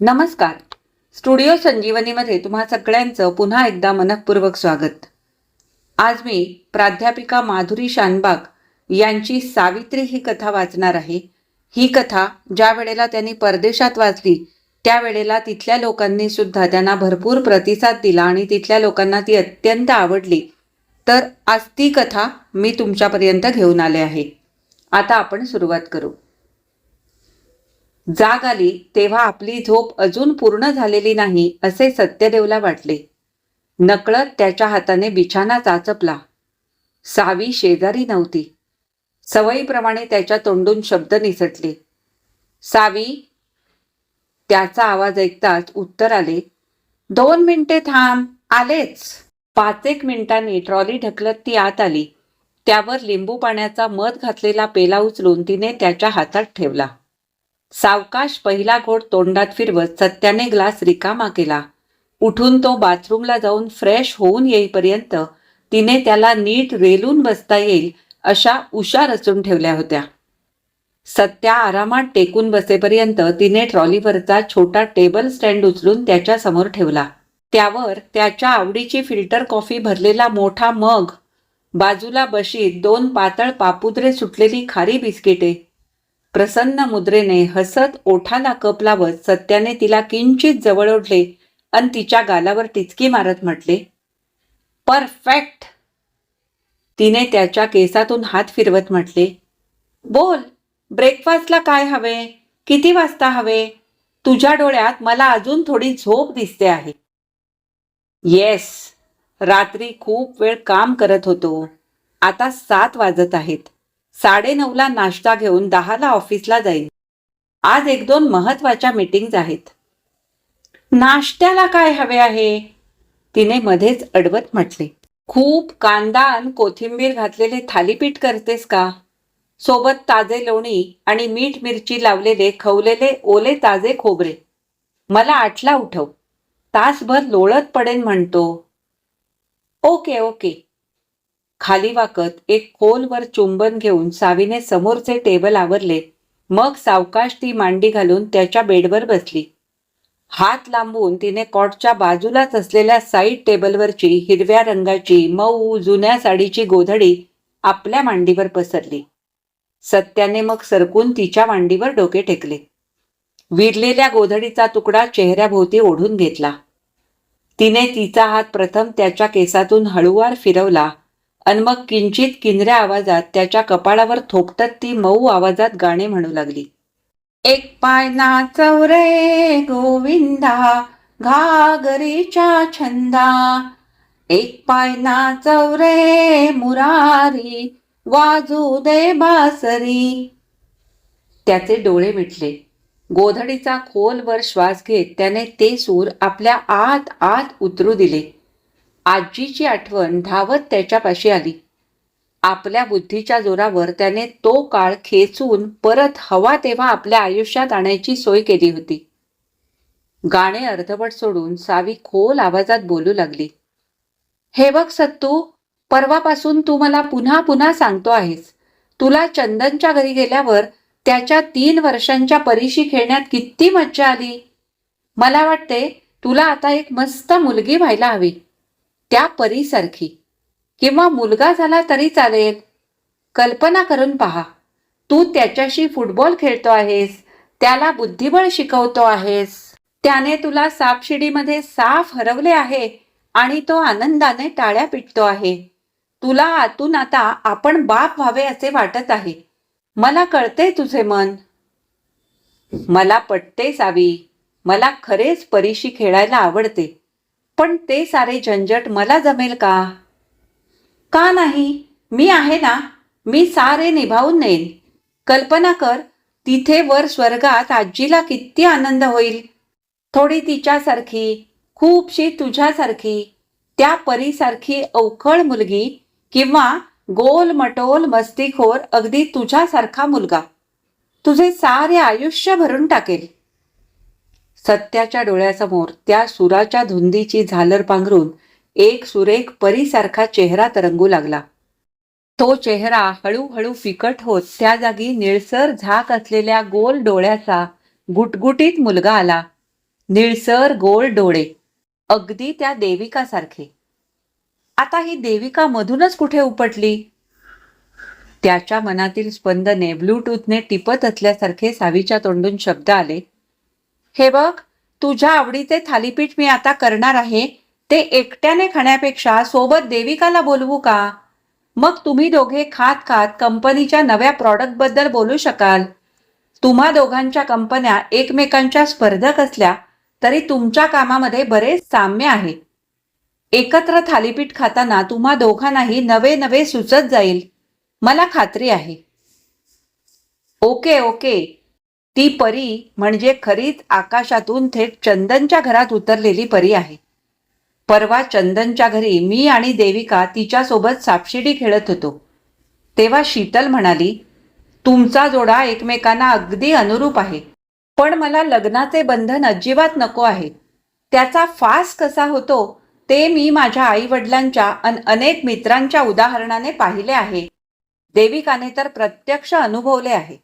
नमस्कार. स्टुडिओ संजीवनीमध्ये तुम्हा सगळ्यांचं पुन्हा एकदा मनःपूर्वक स्वागत. आज मी प्राध्यापिका माधुरी शानबाग यांची सावित्री ही कथा वाचणार आहे. ही कथा ज्या वेळेला त्यांनी परदेशात वाचली त्यावेळेला तिथल्या लोकांनी सुद्धा त्यांना भरपूर प्रतिसाद दिला आणि तिथल्या लोकांना ती अत्यंत आवडली. तर आज ती कथा मी तुमच्यापर्यंत घेऊन आले आहे. आता आपण सुरुवात करू. जाग आली तेव्हा आपली झोप अजून पूर्ण झालेली नाही असे सत्यदेवला वाटले. नकळत त्याच्या हाताने बिछाना चाचपला. सावी शेजारी नव्हती. सवयीप्रमाणे त्याच्या तोंडून शब्द निसटले. सावी. त्याचा आवाज ऐकताच उत्तर आले, 2 मिनिटे थांब, आलेच. 5-1 मिनिटांनी ट्रॉली ढकलत ती आत आली. त्यावर लिंबू पाण्याचा मध घातलेला पेला उचलून तिने त्याच्या हातात ठेवला. सावकाश पहिला घोट तोंडात फिरवत सत्याने ग्लास रिकामा केला. उठून तो बाथरूमला जाऊन फ्रेश होऊन येईपर्यंत तिने त्याला नीट रेलून बसता येईल अशा उशा रचून ठेवल्या होत्या. सत्या आरामात टेकून बसेपर्यंत तिने ट्रॉलीवरचा छोटा टेबल स्टँड उचलून त्याच्या समोर ठेवला. त्यावर त्याच्या आवडीची फिल्टर कॉफी भरलेला मोठा मग, बाजूला बशीत 2 पातळ पापुद्रे सुटलेली खारी बिस्किटे. प्रसन्न मुद्रेने हसत ओठाला कप लावत सत्याने तिला किंचित जवळ ओढले आणि तिच्या गालावर टिचकी मारत म्हटले, परफेक्ट. तिने त्याच्या केसातून हात फिरवत म्हटले, बोल, ब्रेकफास्टला काय हवे? किती वाजता हवे? तुझ्या डोळ्यात मला अजून थोडी झोप दिसते आहे. येस, रात्री खूप वेळ काम करत होतो. आता 7 वाजत आहेत. 9:30ला नाश्ता घेऊन 10ला ऑफिसला जाईल. आज 1-2 महत्वाच्या मीटिंग्ज आहेत. नाश्त्याला काय हवे आहे? तिने मध्येच अडवत म्हटले. खूप कांदा आणि कोथिंबीर घातलेले थालीपीठ करतेस का? सोबत ताजे लोणी आणि मीठ मिरची लावलेले खवलेले ओले ताजे खोबरे. मला 8ला उठव. तासभर लोळत पडेन म्हणतो. Okay okay. खाली वाकत एक खोलवर चुंबन घेऊन सावीने समोरचे टेबल आवरले. मग सावकाश ती मांडी घालून त्याच्या बेडवर बसली. हात लांबून तिने कॉटच्या बाजूलाच असलेल्या साईड टेबलवरची हिरव्या रंगाची मऊ जुन्या साडीची गोधडी आपल्या मांडीवर पसरली. सत्याने मग सरकून तिच्या मांडीवर डोके टेकले. विरलेल्या गोधडीचा तुकडा चेहऱ्याभोवती ओढून घेतला. तिने तिचा हात प्रथम त्याच्या केसातून हळूवार फिरवला आणि मग किंचित किंजऱ्या आवाजात त्याच्या कपाळावर थोपटत ती मऊ आवाजात गाणे म्हणू लागली. एक पाय नाचव रे गोविंदा घागरीच्या छंदा, एक पाय नाचव रे मुरारी वाजू दे बासरी. त्याचे डोळे मिटले. गोधडीचा खोलवर श्वास घेत त्याने ते सूर आपल्या आत आत उतरू दिले. आजीची आठवण धावत त्याच्यापाशी आली. आपल्या बुद्धीच्या जोरावर त्याने तो काळ खेचून परत हवा तेव्हा आपल्या आयुष्यात आणायची सोय केली होती. गाणे अर्धवट सोडून सावी खोल आवाजात बोलू लागली. हे बघ सत्तू, परवापासून तू मला पुन्हा पुन्हा सांगतो आहेस, तुला चंदनच्या घरी गेल्यावर त्याच्या 3 वर्षांच्या परीशी खेळण्यात किती मज्जा आली. मला वाटते तुला आता एक मस्त मुलगी व्हायला हवी, त्या परीसारखी. किंवा मुलगा झाला तरी चालेल. कल्पना करून पहा, तू त्याच्याशी फुटबॉल खेळतो आहेस, त्याला बुद्धिबळ शिकवतो आहेस, त्याने तुला सापशिडीमध्ये साफ हरवले आहे आणि तो आनंदाने टाळ्या पिटतो आहे. तुला आतून आता आपण बाप व्हावे असे वाटत आहे. मला कळते तुझे मन. मला पटते सावी, मला खरेच परीशी खेळायला आवडते. पण ते सारे झंझट मला जमेल का? का नाही? मी आहे ना, मी सारे निभावून नेईन. कल्पना कर, तिथे वर स्वर्गात आजीला किती आनंद होईल. थोडी तिच्यासारखी, खूपशी तुझ्यासारखी, त्या परीसारखी अवखळ मुलगी, किंवा गोल मटोल मस्तीखोर अगदी तुझ्यासारखा मुलगा तुझे सारे आयुष्य भरून टाकेल. सत्याच्या डोळ्यासमोर त्या सुराच्या धुंदीची झालर पांघरून एक सुरेख परीसारखा चेहरा तरंगू लागला. तो चेहरा हळूहळू फिकट होत त्या जागी निळसर झाक असलेल्या गोल डोळ्याचा गुटगुटीत मुलगा आला. निळसर गोल डोळे, अगदी त्या देविकासारखे. आता ही देविका मधूनच कुठे उपटली? त्याच्या मनातील स्पंदने ब्लूटूथने टिपत असल्यासारखे सावीच्या तोंडून शब्द आले. हे बघ, तुझ्या आवडीचे थालीपीठ मी आता करणार आहे. ते एकट्याने खाण्यापेक्षा सोबत देविकाला बोलवू का? मग तुम्ही दोघे खात खात कंपनीच्या नव्या प्रॉडक्टबद्दल बोलू शकाल. तुम्हा दोघांच्या कंपन्या एकमेकांच्या स्पर्धक असल्या तरी तुमच्या कामामध्ये बरेच साम्य आहे. एकत्र थालीपीठ खाताना तुम्हा दोघांनाही नवे नवे सुचत जाईल, मला खात्री आहे. Okay okay. ती परी म्हणजे खरीच आकाशातून थेट चंदनच्या घरात उतरलेली परी आहे. परवा चंदनच्या घरी मी आणि देविका तिच्यासोबत सापशिडी खेळत होतो. तेव्हा शीतल म्हणाली, तुमचा जोडा एकमेकांना अगदी अनुरूप आहे. पण मला लग्नाचे बंधन अजिबात नको आहे. त्याचा फास कसा होतो ते मी माझ्या आई वडिलांच्या अनेक मित्रांच्या उदाहरणाने पाहिले आहे. देविकाने तर प्रत्यक्ष अनुभवले आहे.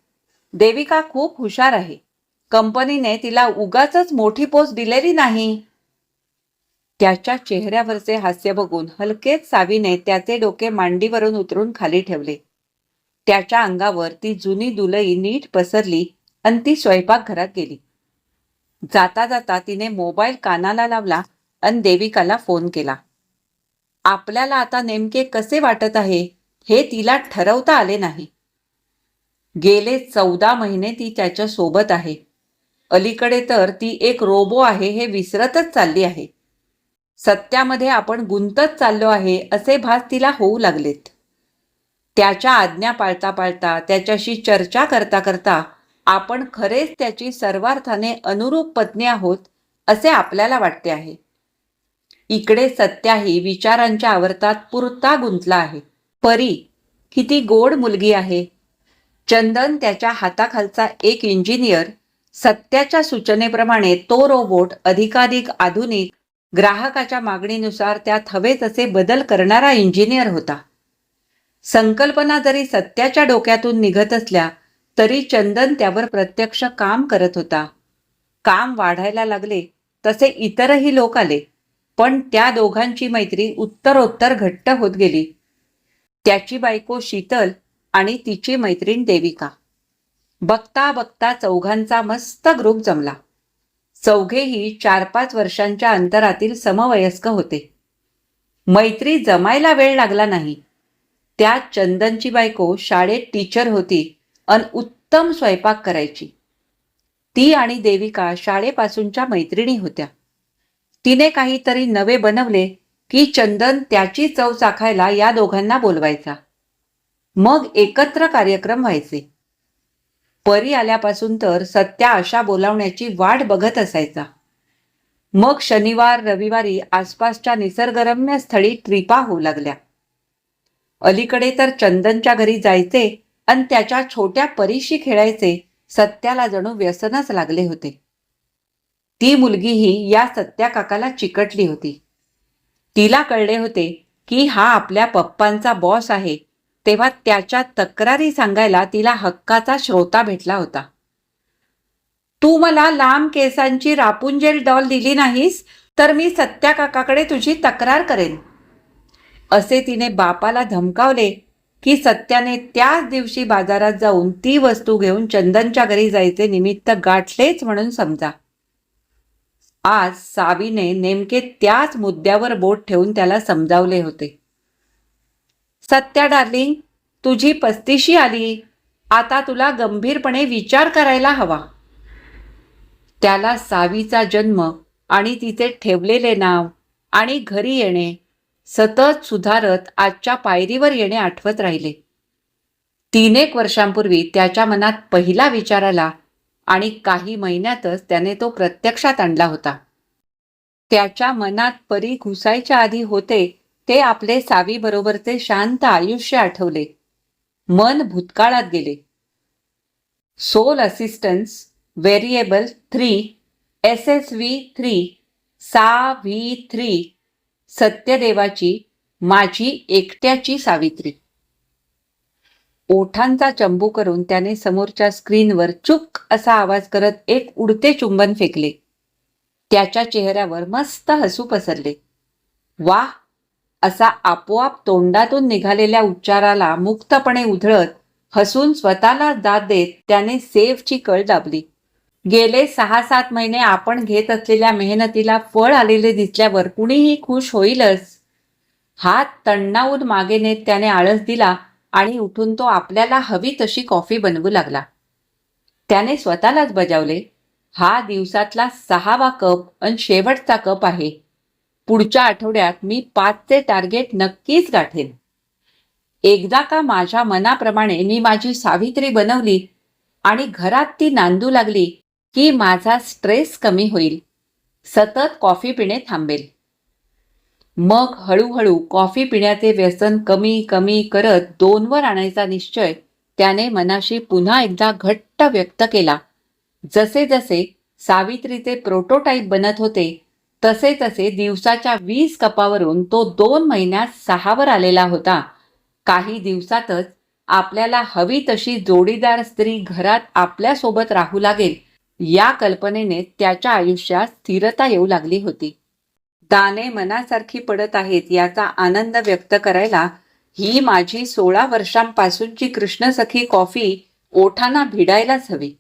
देविका खूप हुशार आहे. कंपनीने तिला उगाचच मोठी पोस्ट दिलेली नाही. त्याच्या चेहऱ्यावरचे हास्य बघून हलकेच सावीने त्याचे डोके मांडीवरून उतरून खाली ठेवले. त्याच्या अंगावर ती जुनी दुलई नीट पसरली आणि ती स्वयंपाकघरात गेली. जाता जाता तिने मोबाईल कानाला लावला आणि देविकाला फोन केला. आपल्याला आता नेमके कसे वाटत आहे हे तिला ठरवता आले नाही. गेले 14 महिने ती त्याच्या सोबत आहे. अलीकडे तर ती एक रोबो आहे हे विसरतच चालली आहे. सत्यामध्ये आपण गुंतत चाललो आहे असे भास तिला होऊ लागलेत. त्याच्या आज्ञा पाळता पाळता, त्याच्याशी चर्चा करता करता आपण खरेच त्याची सर्वार्थाने अनुरूप पत्नी आहोत असे आपल्याला वाटते आहे. इकडे सत्याही विचारांच्या आवर्तात पुरता गुंतला आहे. परी किती गोड मुलगी आहे. चंदन त्याच्या हाताखालचा एक इंजिनियर, सत्याच्या सूचनेप्रमाणे तो रोबोट अधिकाधिक आधुनिक, ग्राहकाच्या मागणीनुसार त्यात हवे तसे बदल करणारा इंजिनियर होता. संकल्पना जरी सत्याच्या डोक्यातून निघत असल्या तरी चंदन त्यावर प्रत्यक्ष काम करत होता. काम वाढायला लागले तसे इतरही लोक आले, पण त्या दोघांची मैत्री उत्तरोत्तर घट्ट होत गेली. त्याची बायको शीतल आणि तिची मैत्रीण देविका. बघता बघता चौघांचा मस्त ग्रुप जमला. चौघेही 4-5 वर्षांच्या अंतरातील समवयस्क होते. मैत्री जमायला वेळ लागला नाही. त्यात चंदनची बायको शाळेत टीचर होती आणि उत्तम स्वयंपाक करायची. ती आणि देविका शाळेपासूनच्या मैत्रिणी होत्या. तिने काहीतरी नवे बनवले की चंदन त्याची चव चाखायला या दोघांना बोलवायचा. मग एकत्र कार्यक्रम व्हायचे. परी आल्यापासून तर सत्या अशा बोलावण्याची वाट बघत असायचा. मग शनिवार रविवारी आसपासच्या निसर्गरम्य स्थळी ट्रिपा होऊ लागल्या. अलीकडे तर चंदनच्या घरी जायचे आणि त्याच्या छोट्या परीशी खेळायचे सत्याला जणू व्यसनच लागले होते. ती मुलगीही या सत्या काकाला चिकटली होती. तिला कळले होते की हा आपल्या पप्पांचा बॉस आहे, तेव्हा त्याच्या तक्रारी सांगायला तिला हक्काचा श्रोता भेटला होता. तू मला लांब केसांची रापुंजेल डॉल दिली नाहीस तर मी सत्या काकाकडे तुझी तक्रार करेन, असे तिने बापाला धमकावले की सत्याने त्याच दिवशी बाजारात जाऊन ती वस्तू घेऊन चंदनच्या घरी जायचे निमित्त गाठलेच म्हणून समजा. आज सावीने नेमके त्याच मुद्द्यावर बोट ठेवून त्याला समजावले होते. सत्या डार्लिंग, तुझी 35शी आली. आता तुला गंभीरपणे विचार करायला हवा. त्याला सावीचा जन्म आणि तिचे ठेवलेले नाव आणि घरी येणे, सतत सुधारत आजच्या पायरीवर येणे आठवत राहिले. 3-1 वर्षांपूर्वी त्याच्या मनात पहिला विचार आला आणि काही महिन्यातच त्याने तो प्रत्यक्षात आणला होता. त्याच्या मनात परी घुसायच्या आधी होते ते आपले सावीबरोबरचे शांत आयुष्य आठवले. मन भूतकाळात गेले. Sole assistance variable 3 SSV3 Savitri, सत्यदेवाची माझी एकट्याची सावित्री. ओठांचा चंबू करून त्याने समोरच्या स्क्रीनवर चुक असा आवाज करत एक उडते चुंबन फेकले. त्याच्या चेहऱ्यावर मस्त हसू पसरले. वाह, असा आपोआप तोंडातून निघालेल्या उच्चाराला मुक्तपणे उधळत हसून स्वतःला दाद देत त्याने सेफची कळ दाबली. गेले 6-7 महिने आपण घेत असलेल्या मेहनतीला फळ आलेले दिसल्यावर कुणीही खुश होईलच. हात तण्णावून मागे नेत त्याने आळस दिला आणि उठून तो आपल्याला हवी तशी कॉफी बनवू लागला. त्याने स्वतःलाच बजावले, हा दिवसातला 6वा कप आणि शेवटचा कप आहे. पुढच्या आठवड्यात मी 5चे टार्गेट नक्कीच गाठेन. एकदा का माझ्या मनाप्रमाणे मी माझी सावित्री बनवली आणि घरात ती नांदू लागली की माझा स्ट्रेस कमी होईल. सतत कॉफी पिणे थांबेल. मग हळूहळू कॉफी पिण्याचे व्यसन कमी कमी करत 2वर आणायचा निश्चय त्याने मनाशी पुन्हा एकदा घट्ट व्यक्त केला. जसे जसे सावित्रीचे प्रोटोटाईप बनत होते तसे तसे दिवसाच्या 20 कपावरून तो 2 महिन्यात 6वर आलेला होता. काही दिवसातच आपल्याला हवी तशी जोडीदार स्त्री घरात आपल्यासोबत राहू लागेल या कल्पनेने त्याच्या आयुष्यात स्थिरता येऊ लागली होती. दाणे मनासारखी पडत आहेत याचा आनंद व्यक्त करायला ही माझी 16 वर्षांपासूनची कृष्णसखी कॉफी ओठांना भिडायलाच हवी.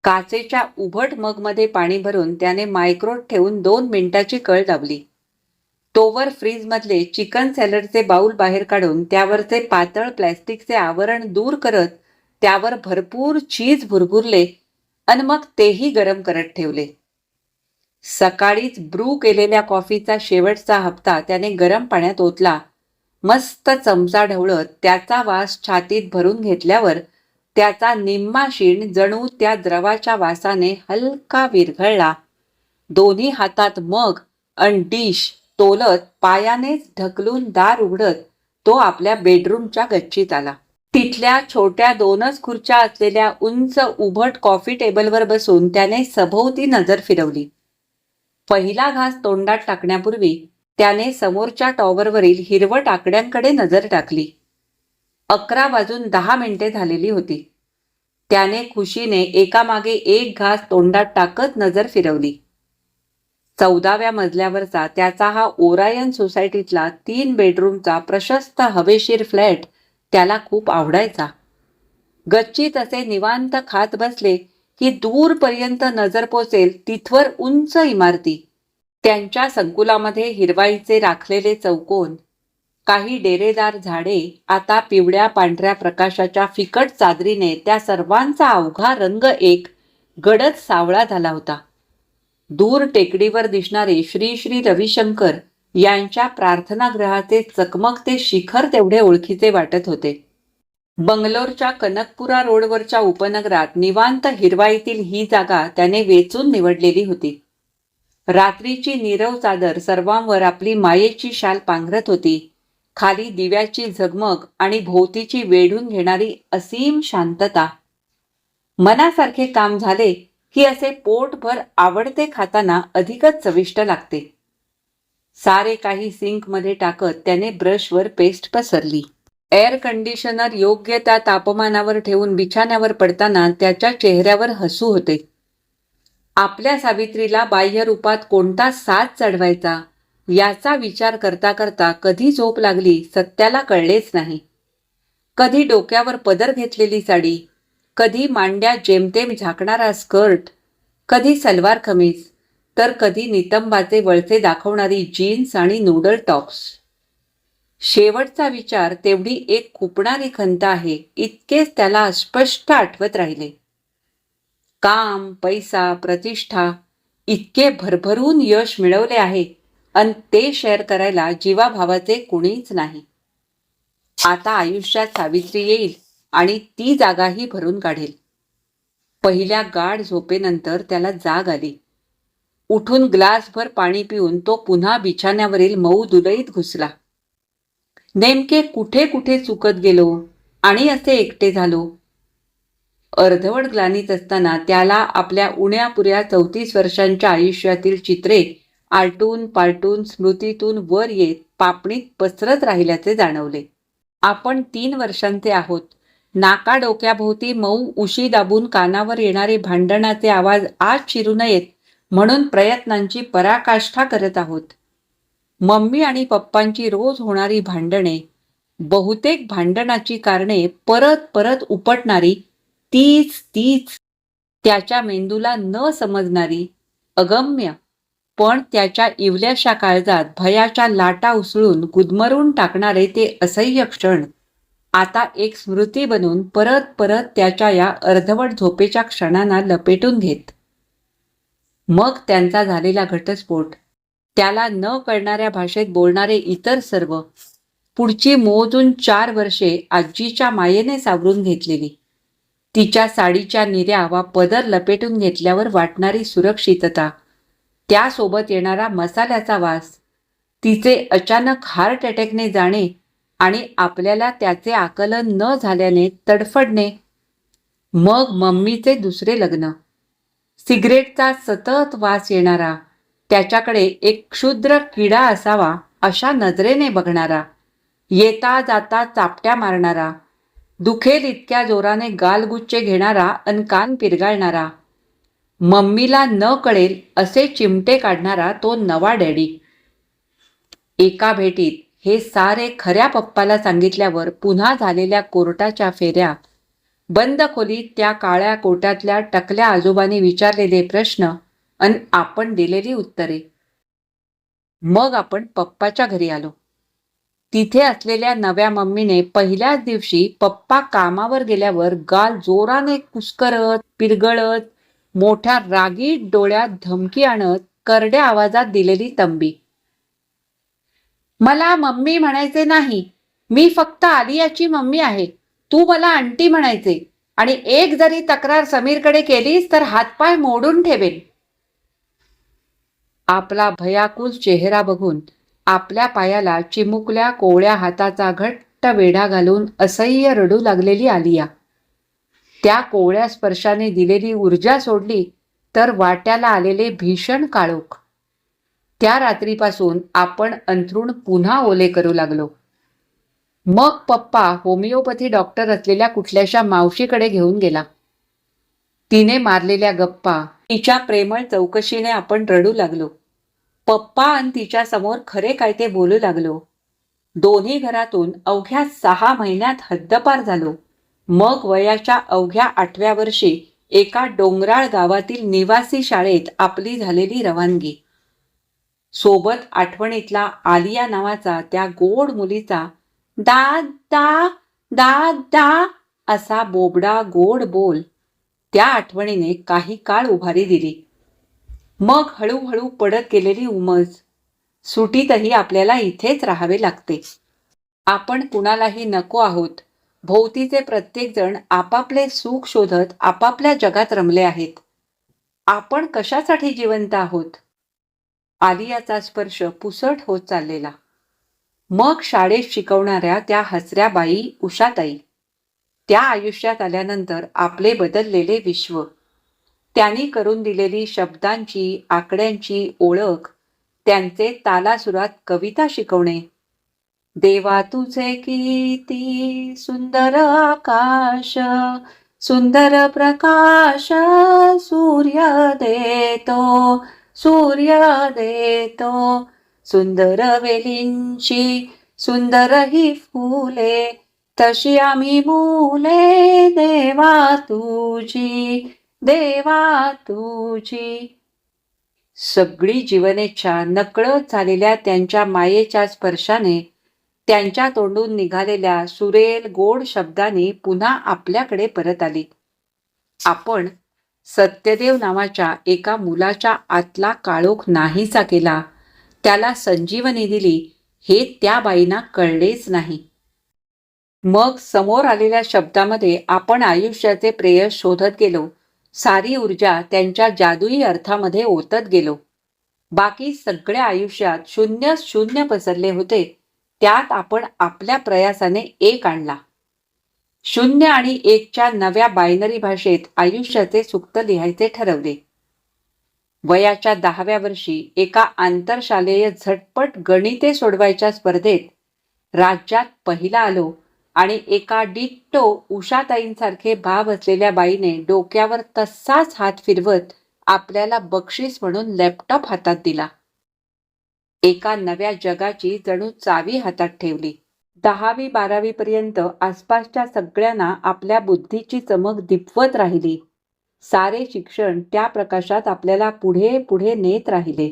काचेच्या उभट मगमध्ये पाणी भरून त्याने मायक्रोत ठेवून 2 मिनिटाची कळ दाबली. तोवर फ्रीजमधले चिकन सॅलडचे बाऊल बाहेर काढून त्यावरचे पातळ प्लॅस्टिकचे आवरण दूर करत त्यावर भरपूर चीज भुरभुरले आणि मग तेही गरम करत ठेवले. सकाळीच ब्रू केलेल्या कॉफीचा शेवटचा हप्ता त्याने गरम पाण्यात ओतला. मस्त चमचा ढवळत त्याचा वास छातीत भरून घेतल्यावर त्याचा निम्मा शीण जणू त्या द्रवाच्या वासाने हलका विरघळला. दोन्ही हातात मग आणि डिश तोलत पायानेच ढकलून दार उघडत तो आपल्या बेडरूमच्या गच्चीत आला. तिथल्या छोट्या 2च खुर्च्या असलेल्या उंच उभट कॉफी टेबलवर बसून त्याने सभोवती नजर फिरवली. पहिला घास तोंडात टाकण्यापूर्वी त्याने समोरच्या टॉवरवरील हिरवट आकड्यांकडे नजर टाकली. 11 वाजून 10 मिनिटे झालेली होती. त्याने खुशीने एकामागे एक घास तोंडात टाकत नजर फिरवली. 14व्या मजल्यावरचा त्याचा हा ओरायन सोसायटीतला 3 बेडरूमचा प्रशस्त हवेशीर फ्लॅट त्याला खूप आवडायचा. गच्चीत असे निवांत खात बसले की दूरपर्यंत नजर पोचेल तिथवर उंच इमारती. त्यांच्या संकुलामध्ये हिरवाईचे राखलेले चौकोन, काही डेरेदार झाडे आता पिवळ्या पांढऱ्या प्रकाशाच्या फिकट चादरीने त्या सर्वांचा अवघा रंग एक गडद सावळा झाला होता. दूर टेकडीवर दिसणारे श्री श्री रविशंकर यांच्या प्रार्थनागृहाचे चकमकते शिखर तेवढे ओळखीचे वाटत होते. बंगलोरच्या कनकपुरा रोडवरच्या उपनगरात निवांत हिरवाईतील ही जागा त्याने वेचून निवडलेली होती. रात्रीची नीरव चादर सर्वांवर आपली मायेची शाल पांघरत होती. खाली दिव्याची झगमग आणि भोवतीची वेढून घेणारी असीम शांतता. मनासारखे काम झाले की असे पोटभर आवडते खाताना अधिकच चविष्ट लागते. सारे काही सिंकमध्ये टाकत त्याने ब्रशवर पेस्ट पसरली. एअर कंडिशनर योग्य त्या तापमानावर ठेवून बिछाण्यावर पडताना त्याच्या चेहऱ्यावर हसू होते. आपल्या सावित्रीला बाह्य रूपात कोणता साज चढवायचा याचा विचार करता करता कधी झोप लागली सत्याला कळलेच नाही. कधी डोक्यावर पदर घेतलेली साडी, कधी मांड्या जेमतेम झाकणारा स्कर्ट, कधी सलवार कमीज, तर कधी नितंबाचे वळसे दाखवणारी जीन्स आणि नूडल टॉप्स. शेवटचा विचार तेवढी एक खुपणारी खंत आहे इतकेच त्याला स्पष्ट आठवत राहिले. काम, पैसा, प्रतिष्ठा इतके भरभरून यश मिळवले आहे आणि ते शेअर करायला जीवाभावाचे कुणीच नाही. आता आयुष्यात सावित्री येईल आणि ती जागाही भरून काढेल. पहिल्या गाढ झोपेनंतर त्याला जाग आली. उठून ग्लासभर पाणी पिऊन तो पुन्हा बिछाण्यावरील मऊ दुलईत घुसला. नेमके कुठे कुठे चुकत गेलो आणि असे एकटे झालो. अर्धवट ग्लानीत असताना त्याला आपल्या उण्यापुऱ्या 34 वर्षांच्या आयुष्यातील चित्रे आलटून पालटून स्मृतीतून वर येत पापणीत पसरत राहिल्याचे जाणवले. आपण 3 वर्षांचे आहोत. नाका डोक्याभोवती मऊ उशी दाबून कानावर येणारे भांडणाचे आवाज आज शिरू नयेत म्हणून प्रयत्नांची पराकाष्ठा करत आहोत. मम्मी आणि पप्पांची रोज होणारी भांडणे, बहुतेक भांडणाची कारणे परत परत उपटणारी तीच तीच, त्याच्या मेंदूला न समजणारी, अगम्य पण त्याच्या इवल्याशा काळजात भयाच्या लाटा उसळून गुदमरून टाकणारे ते असह्य क्षण आता एक स्मृती बनून परत परत त्याच्या या अर्धवट झोपेच्या क्षणांना लपेटून घेत. मग त्यांचा झालेला घटस्फोट, त्याला न कळणाऱ्या भाषेत बोलणारे इतर सर्व, पुढची मोजून 4 वर्षे आजीच्या मायेने सावरून घेतलेली, तिच्या साडीच्या निऱ्या वा पदर लपेटून घेतल्यावर वाटणारी सुरक्षितता, त्यासोबत येणारा मसाल्याचा वास, तिचे अचानक हार्ट अटॅकने जाणे आणि आपल्याला त्याचे आकलन न झाल्याने तडफडणे, मग मम्मीचे दुसरे लग्न, सिगरेटचा सतत वास येणारा, त्याच्याकडे एक क्षुद्र किडा असावा अशा नजरेने बघणारा, येता जाता चापट्या मारणारा, दुखेल इतक्या जोराने गालगुच्चे घेणारा अन कान पिरगाळणारा, मम्मीला न कळेल असे चिमटे काढणारा तो नवा डॅडी. एका भेटीत हे सारे खऱ्या पप्पाला सांगितल्यावर पुन्हा झालेल्या कोर्टाच्या फेऱ्या, बंद खोलीत त्या काळ्या कोटातल्या टकल्या आजोबांनी विचारलेले प्रश्न अन आपण दिलेली उत्तरे. मग आपण पप्पाच्या घरी आलो. तिथे असलेल्या नव्या मम्मीने पहिल्याच दिवशी पप्पा कामावर गेल्यावर गाल जोराने कुस्करत, पिरगळत, मोठ्या रागीट डोळ्यात धमकी आणत करड्या आवाजात दिलेली तंबी. मला मम्मी म्हणायचे नाही, मी फक्त आलियाची मम्मी आहे. तू मला आंटी म्हणायचे आणि एक जरी तक्रार समीरकडे केलीस तर हातपाय मोडून ठेवेन. आपला भयाकुल चेहरा बघून आपल्या पायाला चिमुकल्या कोवळ्या हाताचा घट्ट वेढा घालून असह्य रडू लागलेली आलिया. त्या कोवळ्या स्पर्शाने दिलेली ऊर्जा सोडली तर वाट्याला आलेले भीषण काळोख. त्या रात्रीपासून आपण अंथरूण पुन्हा ओले करू लागलो. मग पप्पा होमिओपॅथी डॉक्टर असलेल्या कुठल्याशा मावशीकडे घेऊन गेला. तिने मारलेल्या गप्पा, तिच्या प्रेमळ चौकशीने आपण रडू लागलो. पप्पा आणि तिच्या समोर खरे काय ते बोलू लागलो. दोन्ही घरातून अवघ्या 6 महिन्यात हद्दपार झालो. मग वयाच्या अवघ्या 8व्या वर्षी एका डोंगराळ गावातील निवासी शाळेत आपली झालेली रवानगी. सोबत आठवणीतला आलिया नावाचा त्या गोड मुलीचा दादा दादा असा बोबडा गोड बोल, त्या आठवणीने काही काळ उभारी दिली. मग हळूहळू पडत गेलेली उमज, सुटीतही आपल्याला इथेच राहावे लागते. आपण कुणालाही नको आहोत. भोवतीचे प्रत्येक जण आपापले सुख शोधत आपापल्या जगात रमले आहेत. आपण कशासाठी जिवंत आहोत? आलियाचा स्पर्श पुसट होत चाललेला. मग शाळेत शिकवणाऱ्या त्या हसऱ्या बाई उषाताई, त्या आयुष्यात आल्यानंतर आपले बदललेले विश्व, त्यांनी करून दिलेली शब्दांची आकड्यांची ओळख, त्यांचे तालासुरात कविता शिकवणे. देवा तुझे किती सुंदर आकाश, सुंदर प्रकाश सूर्य देतो, सूर्य देतो, सुंदर वेलींची सुंदर ही फुले, तशी आम्ही मुले देवा तुझी, देवा तुझी. सगळी जीवनेच्छा नकळत झालेल्या त्यांच्या मायेच्या स्पर्शाने, त्यांच्या तोंडून निघालेल्या सुरेल गोड शब्दांनी पुन्हा आपल्याकडे परत आली. आपण सत्यदेव नावाच्या एका मुलाच्या आतला काळोख नाहीसा केला, त्याला संजीवनी दिली, हे त्या बाईंना कळलेच नाही. मग समोर आलेल्या शब्दामध्ये आपण आयुष्याचे प्रेयस शोधत गेलो. सारी ऊर्जा त्यांच्या जादुई अर्थामध्ये ओतत गेलो. बाकी सगळ्या आयुष्यात शून्य शून्य पसरले होते, त्यात आपण आपल्या प्रयासाने एक आणला. 0 आणि 1च्या नव्या बायनरी भाषेत आयुष्याचे सुक्त लिहायचे ठरवले. वयाच्या 10व्या वर्षी एका आंतरशालेय झटपट गणिते सोडवायच्या स्पर्धेत राज्यात पहिला आलो आणि एका डिट्टो उषाताईंसारखे भाव असलेल्या बाईने डोक्यावर तसाच हात फिरवत आपल्याला बक्षीस म्हणून लॅपटॉप हातात दिला. एका नव्या जगाची जणू चावी हातात ठेवली. 10वी-12वी पर्यंत आसपासच्या सगळ्यांना आपल्या बुद्धीची चमक दिपवत राहिली. सारे शिक्षण त्या प्रकाशात आपल्याला पुढे पुढे नेत राहिले.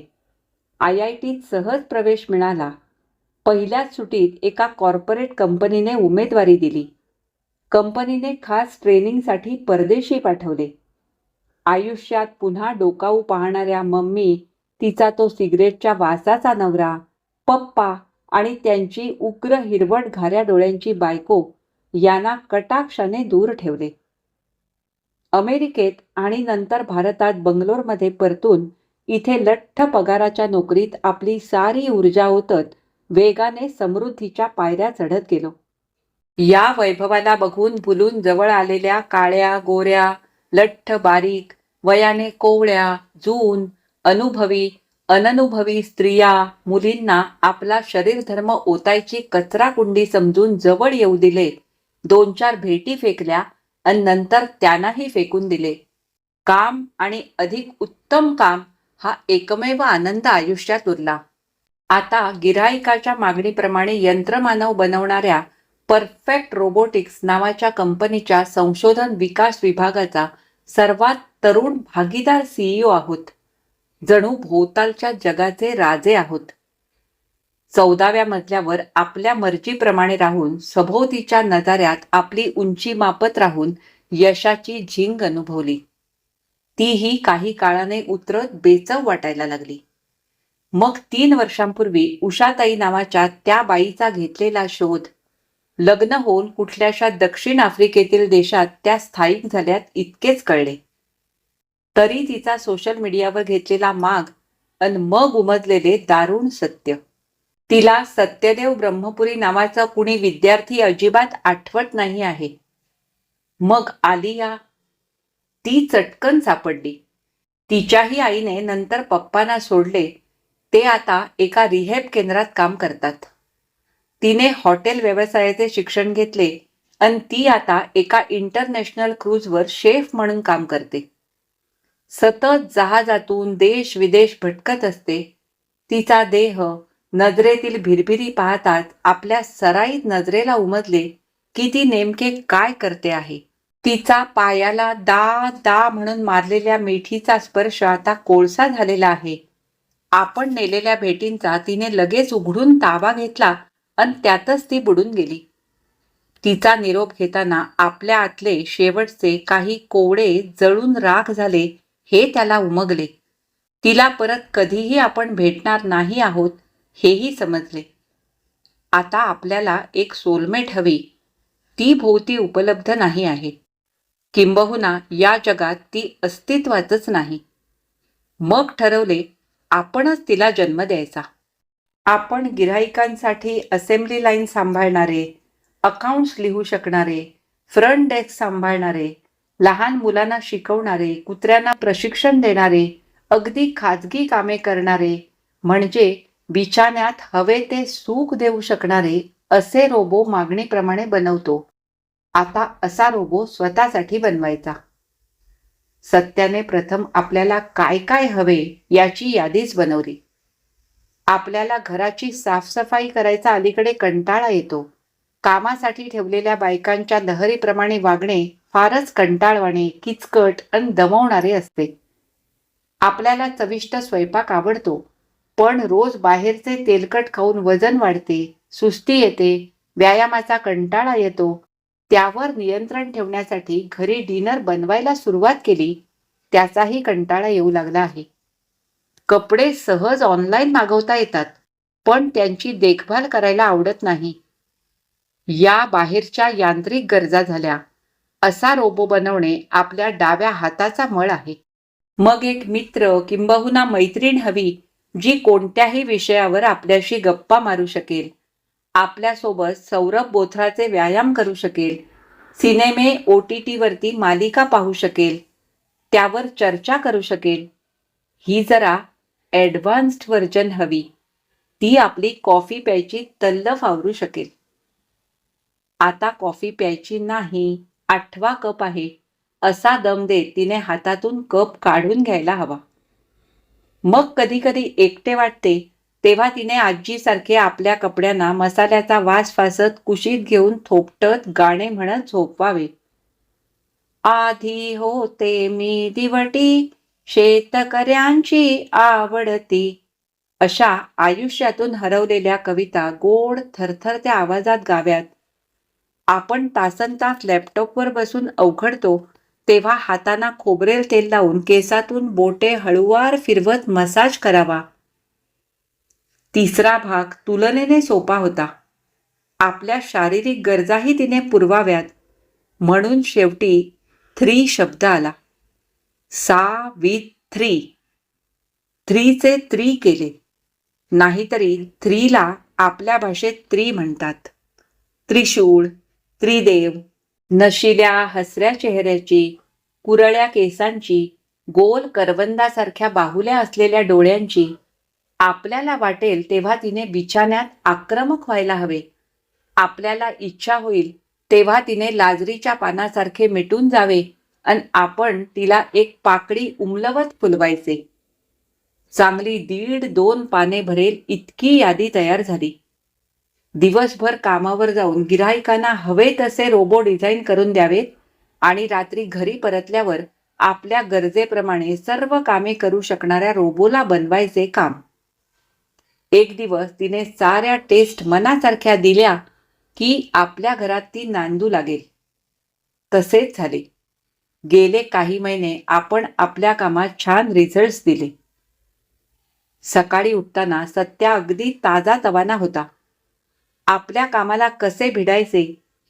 IITत सहज प्रवेश मिळाला. पहिल्याच सुटीत एका कॉर्पोरेट कंपनीने उमेदवारी दिली. कंपनीने खास ट्रेनिंगसाठी परदेशी पाठवले. आयुष्यात पुन्हा डोकावू पाहणाऱ्या मम्मी, तिचा तो सिगरेटच्या वासाचा नवरा, पप्पा आणि त्यांची उग्र हिरवट घाऱ्या डोळ्यांची बायको यांना कटाक्षाने दूर ठेवले. अमेरिकेत आणि नंतर भारतात बंगलोरमध्ये परतून इथे लठ्ठ पगाराच्या नोकरीत आपली सारी ऊर्जा ओतत वेगाने समृद्धीच्या पायऱ्या चढत गेलो. या वैभवाला बघून भुलून जवळ आलेल्या काळ्या गोऱ्या लठ्ठ बारीक वयाने कोवळ्या जून अनुभवी अननुभवी स्त्रिया मुलींना आपला शरीरधर्म ओतायची कचराकुंडी समजून जवळ येऊ दिले. 2-4 भेटी फेकल्या आणि नंतर त्यांनाही फेकून दिले. काम आणि अधिक उत्तम काम हा एकमेव आनंद आयुष्यात उरला. आता गिऱ्हाईकाच्या मागणीप्रमाणे यंत्रमानव बनवणाऱ्या परफेक्ट रोबोटिक्स नावाच्या कंपनीच्या संशोधन विकास विभागाचा सर्वात तरुण भागीदार CEO आहोत. जणू भोवतालच्या जगाचे राजे आहोत. 14व्या मजल्यावर आपल्या मर्जीप्रमाणे राहून सभोवतीच्या नजाऱ्यात आपली उंची मापत राहून यशाची झिंग अनुभवली. तीही काही काळाने उतरत बेचव वाटायला लागली. मग 3 वर्षांपूर्वी उषाताई नावाच्या त्या बाईचा घेतलेला शोध, लग्न होऊन कुठल्याशा दक्षिण आफ्रिकेतील देशात त्या स्थायिक झाल्यात इतकेच कळले. तरी तिचा सोशल मीडियावर घेतलेला माग अन मग उमजलेले दारुण सत्य. तिला सत्यदेव ब्रह्मपुरी नावाचा कुणी विद्यार्थी अजिबात आठवत नाही आहे. मग आलिया, ती चटकन सापडली. तिच्याही आईने नंतर पप्पांना सोडले. ते आता एका रिहॅब केंद्रात काम करतात. तिने हॉटेल व्यवसायाचे शिक्षण घेतले आणि ती आता एका इंटरनॅशनल क्रूजवर शेफ म्हणून काम करते. सतत जहाजातून देश विदेश भटकत असते. तिचा देह नजरेतील भिरभिरी पाहताच आपल्या सराईत नजरेला उमजले की ती नेमके काय करते आहे. तिचा पायाला दा दा म्हणून मारलेल्या मिठीचा स्पर्श आता कोळसा झालेला आहे. आपण नेलेल्या भेटींचा तिने लगेच उघडून ताबा घेतला आणि त्यातच ती बुडून गेली. तिचा निरोप घेताना आपल्या आतले शेवटचे काही कोवळे जळून राख झाले हे त्याला उमगले. तिला परत कधीही आपण भेटणार नाही आहोत हेही समजले. आता आपल्याला एक सोलमेट हवी, ती भोवती उपलब्ध नाही आहे. किंबहुना या जगात ती अस्तित्वातच नाही. मग ठरवले आपणच तिला जन्म द्यायचा. आपण गिऱ्हाईकांसाठी असेंब्ली लाईन सांभाळणारे, अकाउंट्स लिहू शकणारे, फ्रंट डेस्क सांभाळणारे, लहान मुलांना शिकवणारे, कुत्र्यांना प्रशिक्षण देणारे, अगदी खाजगी कामे करणारे, म्हणजे बिछाण्यात हवे ते सुख देऊ शकणारे असे रोबो मागणीप्रमाणे बनवतो. आता असा रोबो स्वतःसाठी बनवायचा. सत्याने प्रथम आपल्याला काय काय हवे याची यादीच बनवली. आपल्याला घराची साफसफाई करायचा अलीकडे कंटाळा येतो. कामासाठी ठेवलेल्या बायकांच्या लहरीप्रमाणे वागणे फारच कंटाळवाणे, किचकट आणि दमवणारे असते. आपल्याला चविष्ट स्वयंपाक आवडतो, पण रोज बाहेरचे तेलकट खाऊन वजन वाढते, सुस्ती येते, व्यायामाचा कंटाळा येतो. त्यावर नियंत्रण ठेवण्यासाठी घरी डिनर बनवायला सुरुवात केली, त्याचाही कंटाळा येऊ लागला आहे. कपडे सहज ऑनलाईन मागवता येतात, पण त्यांची देखभाल करायला आवडत नाही. या बाहेरच्या यांत्रिक गरजा झाल्या. असा रोबो बनवणे आपल्या डाव्या हाताचा मळ आहे. मग एक मित्र किंबहुना मैत्रीण हवी, जी कोणत्याही विषयावर आपल्याशी गप्पा मारू शकेल, आपल्यासोबत सौरभ बोथराचे व्यायाम करू शकेल, सिनेमे OTTवरती मालिका पाहू शकेल, त्यावर चर्चा करू शकेल. ही जरा ॲडव्हान्स्ड व्हर्जन हवी, ती आपली कॉफी प्यायची तल्लफ आवरू शकेल. आता कॉफी प्यायची नाही, 8वा कप आहे, असा दम देत तिने हातातून कप काढून घ्यायला हवा. मग कधी कधी एकटे वाटते तेव्हा तिने आजीसारखे आपल्या कपड्यांना मसाल्याचा वास फासत कुशीत घेऊन थोपटत गाणे म्हणत झोपवावे. आधी होते मी दिवटी, शेतकऱ्यांची आवडती, अशा आयुष्यातून हरवलेल्या कविता गोड थरथरत्या आवाजात गाव्यात. आपण तासनतास लॅपटॉपवर बसून अवघडतो तेव्हा हातांना खोबरेल तेल लावून केसातून बोटे हळूवार फिरवत मसाज करावा. तिसरा भाग तुलनेने सोपा होता. आपल्या शारीरिक गरजाही तिने पुरवाव्यात. म्हणून शेवटी 3 शब्द आला. सावित्री. 3चे 3 केले. नाहीतरी 3ला आपल्या भाषेत त्री म्हणतात. त्रिशूळ, त्रिदेव. नशिल्या हसऱ्या चेहऱ्याची, कुरळ्या केसांची, गोल करवंदासारख्या बाहुल्या असलेल्या डोळ्यांची. आपल्याला वाटेल तेव्हा तिने बिछाण्यात आक्रमक व्हायला हवे. आपल्याला इच्छा होईल तेव्हा तिने लाजरीच्या पानासारखे मिटून जावे आणि आपण तिला एक पाकळी उमलवत फुलवायचे. चांगली 1.5-2 पाने भरेल इतकी यादी तयार झाली. दिवसभर कामावर जाऊन गिऱ्हाईकांना हवे तसे रोबो डिझाईन करून द्यावेत आणि रात्री घरी परतल्यावर आपल्या गरजेप्रमाणे सर्व कामे करू शकणाऱ्या रोबोला बनवायचे काम. एक दिवस तिने साऱ्या टेस्ट मनासारख्या दिल्या की आपल्या घरात ती नांदू लागेल. तसेच झाले. गेले काही महिने आपण आपल्या कामात छान रिझल्ट्स दिले. सकाळी उठताना सत्या अगदी ताजातवाना होता. आपल्या कामाला कसे भिडायचे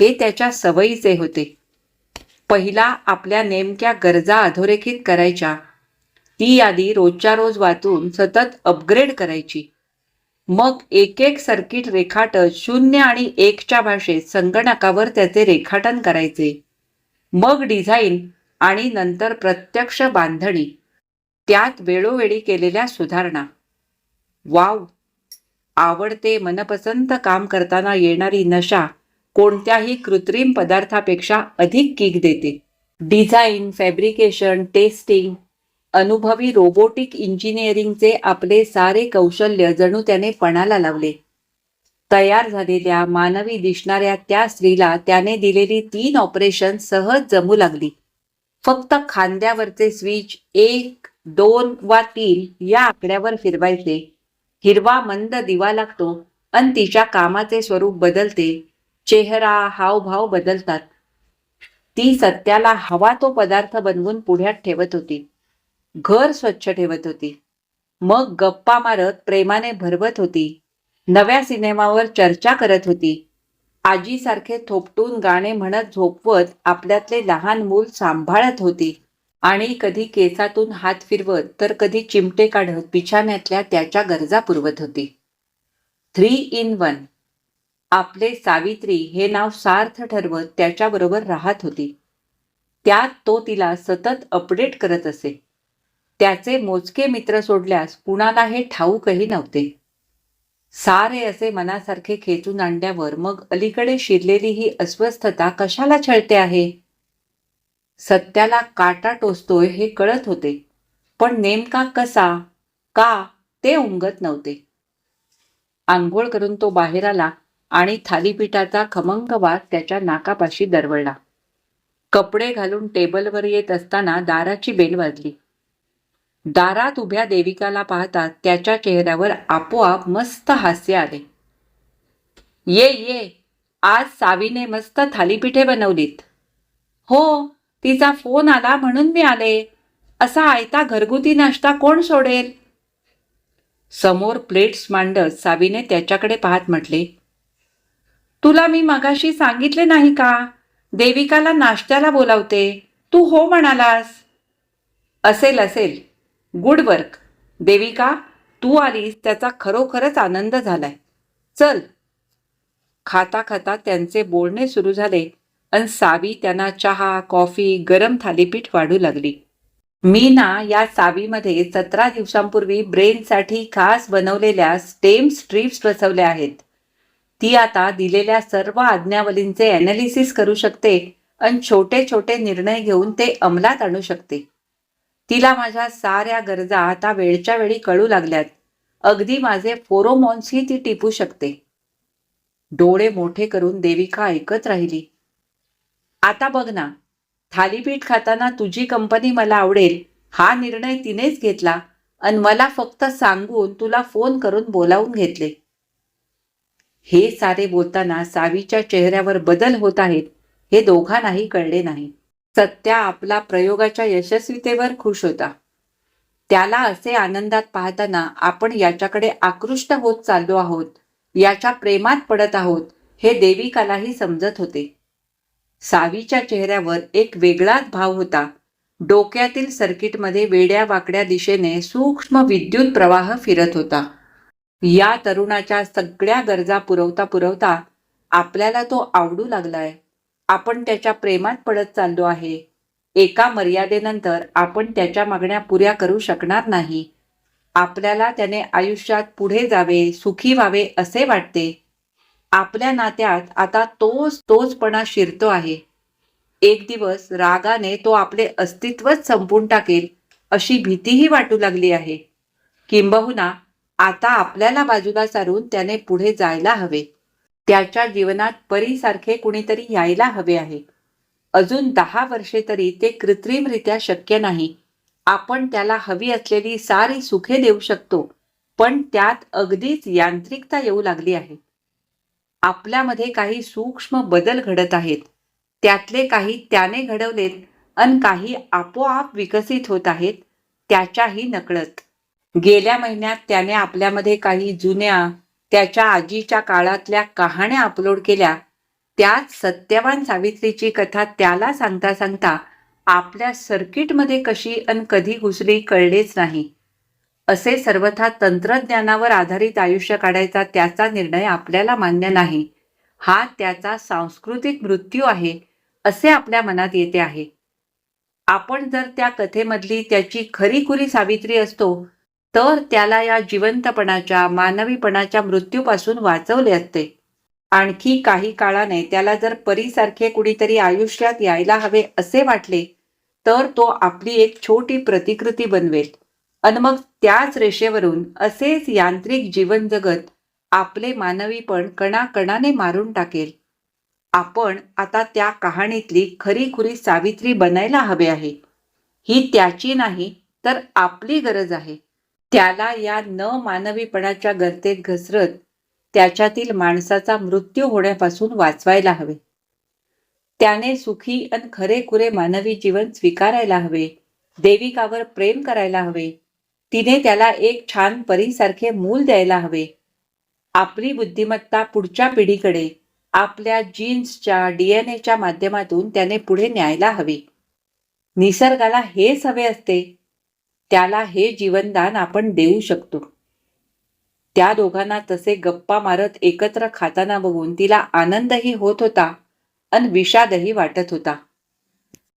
हे त्याच्या सवयीचे होते. पहिला आपल्या नेमक्या गरजा अधोरेखित करायच्या. ती यादी रोजच्या रोज वाचून सतत अपग्रेड करायची. मग एक एक सर्किट रेखाटत 0 आणि 1च्या भाषेत संगणकावर त्याचे रेखाटन करायचे. मग डिझाईन आणि नंतर प्रत्यक्ष बांधणी. त्यात वेळोवेळी केलेल्या सुधारणा. वाव! आवडते मनपसंत काम करताना येणारी नशा कोणत्याही कृत्रिम पदार्थापेक्षा अधिक किक देते. डिझाईन, फॅब्रिकेशन, टेस्टिंग, अनुभवी रोबोटिक इंजिनिअरिंगचे आपले सारे कौशल्य जणू त्याने पणाला लावले. तयार झालेल्या मानवी दिसणाऱ्या त्या स्त्रीला त्याने दिलेली 3 ऑपरेशन सहज जमू लागली. फक्त खांद्यावरचे स्विच 1, 2 वा 3 या आकड्यावर फिरवायचे. हिरवा मंद दिवा लागतो आणि तिच्या कामाचे स्वरूप बदलते. चेहरा, हावभाव बदलतात. ती सत्याला हवा तो पदार्थ बनवून पुढ्यात ठेवत होती. घर स्वच्छ ठेवत होती. मग गप्पा मारत प्रेमाने भरवत होती. नव्या सिनेमावर चर्चा करत होती. आजीसारखे थोपटून गाणे म्हणत झोपवत आपल्यातले लहान मूल सांभाळत होती. आणि कधी केसातून हात फिरवत तर कधी चिमटे काढत बिछाण्यातल्या त्याच्या गरजा पुरवत होती. 3 in 1. आपले सावित्री हे नाव सार्थ ठरवत त्याच्याबरोबर राहत होती. त्यात तो तिला सतत अपडेट करत असे. त्याचे मोजके मित्र सोडल्यास कुणाला हे ठाऊकही नव्हते. सारे असे मनासारखे खेचून आणल्यावर मग अलीकडे शिरलेली ही अस्वस्थता कशाला छळते आहे. सत्याला काटा टोचतोय हे कळत होते, पण नेमका कसा, का ते उमगत नव्हते. आंघोळ करून तो बाहेर आला आणि थालीपीठाचा खमंग वास त्याच्या नाकापाशी दरवळला. कपडे घालून टेबलवर येत असताना दाराची बेल वाजली. दारात उभ्या देविकाला पाहता त्याच्या चेहऱ्यावर आपोआप मस्त हास्य आले. ये ये, आज सावीने मस्त थालीपीठे बनवलीत. हो, तिचा फोन आला म्हणून मी आले. असा आयता घरगुती नाश्ता कोण सोडेल. समोर प्लेट्स मांडत सावीने त्याच्याकडे पाहत म्हटले, तुला मी मगाशी सांगितले नाही का, देविकाला नाश्त्याला बोलावते, तू हो म्हणालास. असेल असेल, गुड वर्क. देविका, तू आलीस त्याचा खरोखरच आनंद झालाय. चल. खाता खाता त्यांचे बोलणे सुरू झाले आणि सावी त्यांना चहा, कॉफी, गरम थालीपीठ वाढू लागली. मीना या सावीमध्ये 17 दिवसांपूर्वी ब्रेनसाठी खास बनवलेल्या स्टेम स्ट्रिप्स बसवल्या आहेत. ती आता दिलेल्या सर्व आज्ञावलींचे ॲनालिसिस करू शकते आणि छोटे छोटे निर्णय घेऊन ते अंमलात आणू शकते. तिला माझ्या साऱ्या गरजा आता वेळच्या वेळी कळू लागल्यात. अगदी माझे फोरोमॉन्सही ती टिपू शकते. डोळे मोठे करून देविका ऐकत राहिली. आता बघ ना, थालीपीठ खाताना तुझी कंपनी मला आवडेल हा निर्णय तिनेच घेतला आणि मला फक्त सांगून तुला फोन करून बोलावून घेतले. हे सारे बोलताना सावीच्या चेहऱ्यावर बदल होत आहेत हे दोघांनाही कळले नाही. सत्या आपला प्रयोगाच्या यशस्वीतेवर खुश होता. त्याला असे आनंदात पाहताना आपण याच्याकडे आकृष्ट होत चाललो आहोत, याच्या प्रेमात पडत आहोत हे देविकालाही समजत होते. सावीच्या चेहऱ्यावर एक वेगळाच भाव होता. डोक्यातील सर्किटमध्ये वेड्या वाकड्या दिशेने सूक्ष्म विद्युत प्रवाह फिरत होता. या तरुणाच्या सगळ्या गरजा पुरवता पुरवता आपल्याला तो आवडू लागलाय. आपण त्याच्या प्रेमात पडत चाललो आहे. एका मर्यादेनंतर आपण त्याच्या मागण्या पुऱ्या करू शकणार नाही. आपल्याला त्याने आयुष्यात पुढे जावे, सुखी व्हावे असे वाटते. आपल्या नात्यात आता तोचपणा शिरतो आहे. एक दिवस रागाने तो आपले अस्तित्वच संपून टाकेल अशी भीतीही वाटू लागली आहे. किंबहुना आता आपल्याला बाजूला सारून त्याने पुढे जायला हवे. त्याच्या जीवनात परीसारखे कुणीतरी यायला हवे आहे. अजून 10 वर्षे तरी ते कृत्रिमरित्या शक्य नाही. आपण त्याला हवी असलेली सारी सुखे देऊ शकतो, पण त्यात अगदीच यांत्रिकता येऊ लागली आहे. आपल्यामध्ये काही सूक्ष्म बदल घडत आहेत. त्यातले काही त्याने घडवलेत आणि काही आपोआप विकसित होत आहेत, त्याच्याही नकळत. गेल्या महिन्यात त्याने आपल्यामध्ये काही जुन्या, त्याच्या आजीच्या काळातल्या कहाण्या अपलोड केल्या. त्यात सत्यवान सावित्रीची कथा त्याला सांगता सांगता आपल्या सर्किटमध्ये कशी आणि कधी घुसली कळलेच नाही. असे सर्वथा तंत्रज्ञानावर आधारित आयुष्य काढायचा त्याचा निर्णय आपल्याला मान्य नाही. हा त्याचा सांस्कृतिक मृत्यू आहे असे आपल्या मनात येते आहे. आपण जर त्या कथेमधली त्याची खरीखुरी सावित्री असतो तर त्याला या जिवंतपणाच्या, मानवीपणाच्या मृत्यूपासून वाचवले असते. आणखी काही काळाने त्याला जर परीसारखे कुणीतरी आयुष्यात यायला हवे असे वाटले तर तो आपली एक छोटी प्रतिकृती बनवेल आणि मग त्याच रेषेवरून असेच यांत्रिक जीवन जगत आपले मानवीपण कणाकणाने मारून टाकेल. आपण आता त्या कहाणीतली खरीखुरी सावित्री बनायला हवे आहे. ही त्याची नाही तर आपली गरज आहे. त्याला या न मानवीपणाच्या गर्तेत घसरत त्याच्यातील माणसाचा मृत्यू होण्यापासून वाचवायला हवे. त्याने सुखी आणि खरेखुरे मानवी जीवन स्वीकारायला हवे. देविकावर प्रेम करायला हवे. तिने त्याला एक छान परीसारखे मूल द्यायला हवे. आपली बुद्धिमत्ता पुढच्या पिढीकडे आपल्या जीन्सच्या, डीएनएच्या माध्यमातून त्याने पुढे न्यायला हवी. निसर्गाला हेच हवे असते. त्याला हे जीवनदान आपण देऊ शकतो. त्या दोघांना तसे गप्पा मारत एकत्र खाताना बघून तिला आनंदही होत होता आणि विषादही वाटत होता.